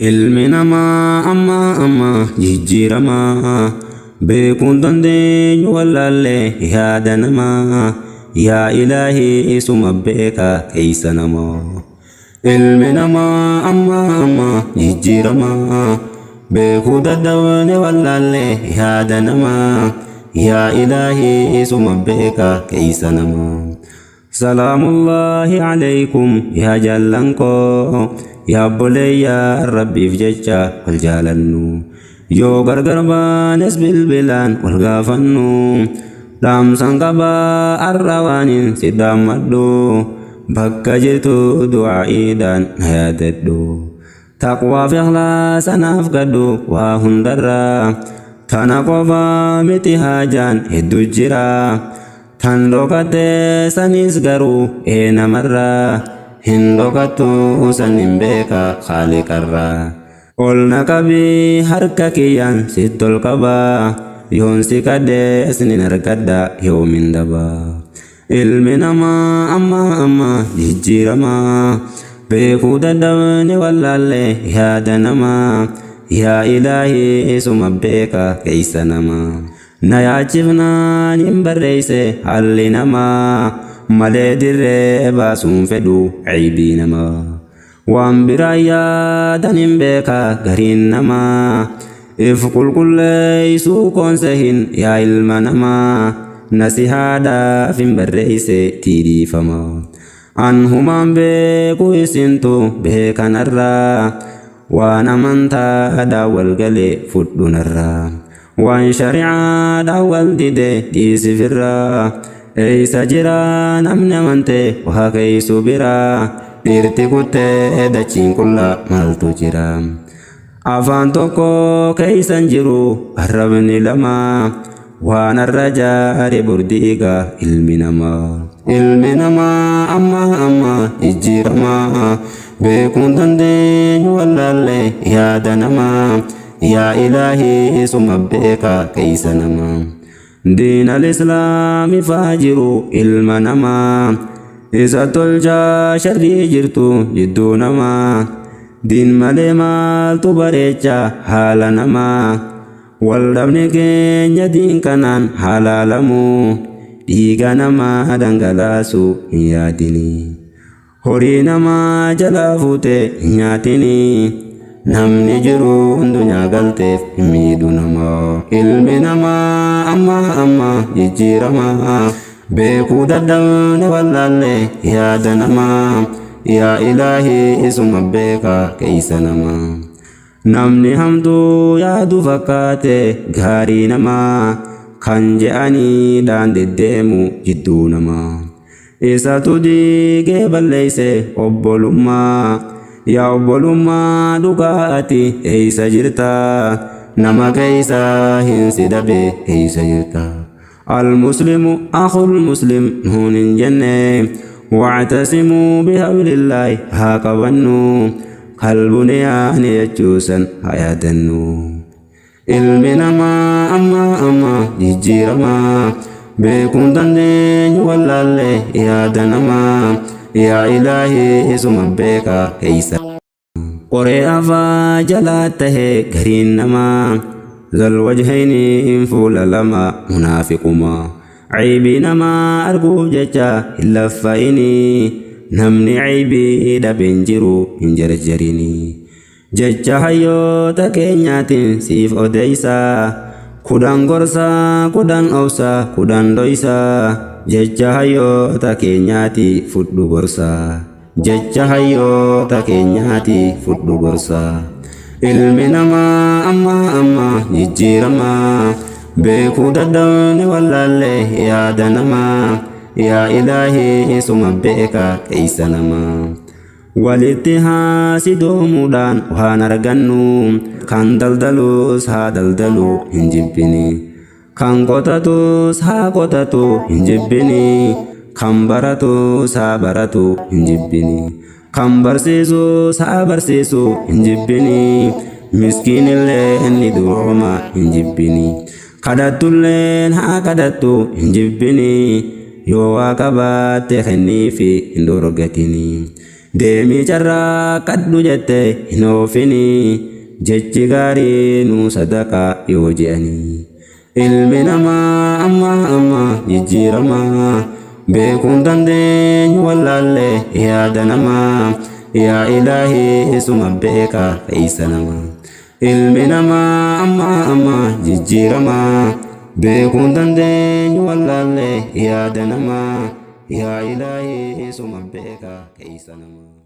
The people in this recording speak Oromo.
Ilmi namaa amma jijjiiramaa beekuun dandeenyu wallaallee yaada namaa yaa ilaahii isuma beeka keeysa namaa. Ilmi namaa amma jijjiiramaa beekuu dadhabne wallaallee yaada namaa yaa ilaahii isuma beeka keeysa namaa. Salaamullaahi alaykum yaa jaallankoo yaa obboleeyyaa rabbiif jecha wal jaalannu yoo gargar baanes bilbilaan wal gaafannu dhaamsan qabaa arra waanin si dhaammadhu bakka jirtu du'aa'iidhaan na yaadadhu taqwaa fi ikhlaasanaaf gadhu waa hundarraa tana qofaa miti haajaan hedduu jira tan dhokate sanis garuu namarraa hin dhokattu sanin beeka khaaliqarraa ol na qabii harka kiyyaan sitti ol qabaa yoon si kadhees nin argadha yoomin dabaa. Ilmi namaa amma jijjiiramaa beekuu dadhabne wallaallee yaada namaa yaa ilaahii isuma beeka keeysa namaa. Na yaachifnaan hin barreeyse haalli namaa malee dirree baasuun fedhu ciibii namaa. Waan biraa yaadan hin beeka gariin namaa if qulqulleeysuu koonsehin yaa ilma namaa nasihaadhaaf hin barreeyse tiidhiifama. An humaan beeku isintu beekanarraa waan amantaadhaa walgalee fudhunarraa waan shari'aadhaan wal dide dhiisifirraa eeysa jira namni amante waa keeysu biraa dhiirti kuttee dachiin qullaa maaltu jira. Afaan tokko keeysan jiru arrabni lama waan arra jaare burdiiga ilmi namaa. Ilmi namaa amma jijjiiramaa beekuun dandeenyu wallaallee yaada namaa yaa ilaahii isuma beeka keeysa namaa. Diin al-islaami faa jiru ilma namaa isa tolchaa sharrii jirtu jidduu namaa. Diin malee maaltu bareecha haala namaa wal dhabne keenya diin kanaan halaalamu dhiiga namaa dhangalaasu hin yaadini horii namaa jalaa fuute hin nyaatini namni jiru hundunyaa galteef hin miidhu namaa. Ilmi namaa amma jijjiiramaa beekuu dadhabne wallaallee yaada namaa yaa ilaahii isuma beeka keeysa namaa. Namni hamtuu yaadu fakkaate gaarii namaa kan je'anii dhaan deddeemu jidduu namaa. Isatu diigee balleeyse obbolummaa yaa obbolummaa dhugaati eeysa jirta nama keeysa hin sidabe eeysa jirta. Al-muslimu akhul muslim nuun hin jenne wa'tasimuu bihablillaahi haa qabannu qalbuniyaan jechuusan haa yaadannu. Ilmi namaa amma jijjiiramaa beekuun dandeenyu wallaallee yaada namaa yaa ilaahii isuma beeka keeysa. Qoree afaa jalaa tahee gariin namaa zal wajhayni fuula lama munaafiquma ciibii namaa arguuf jecha hin laffa'ini namni ciibii dhabeen jiru hin jarjarini. Jecha hayyoota keenyaatiin siif odeeysa kudhan gorsaa kudhan obsa kudhan dhoysa jecha hayyoota keenyaati fudhu gorsa jecha hayyoota keenyaati fudhu gorsa. Ilmi namaa amma jijjiiramaa beekuu dadhabne wallaallee yaada namaa yaa ilaahii isuma beeka keeysa namaa. Walitti haasidoomuudhaan waan argannu kan daldalus haa daldalu hin jibbini kan qotatus haa qotatu hin jibbini kan baratus haa baratu hin jibbini kan barsiisus haa barsiisu hin jibbini miskiinillee inni durooma hin jibbini kadhattulleen haa kadhattu hin jibbini yoo waa qabaatte kenniifi hin dorgatini. deemii carraa qaddu jettee hin oofini jechi gaarii nu sadaqaa yoo je'anii ilmi namaa amma jijjiiramaa beekuun dandeenyu wallaallee yaada namaa yaa ilaahii isuma beeka keeysa namaa ilmi namaa amma jijjiiramaa beekuun dandeenyu wallaallee yaada namaa yaa ilaahii isuma beeka keeysa namaa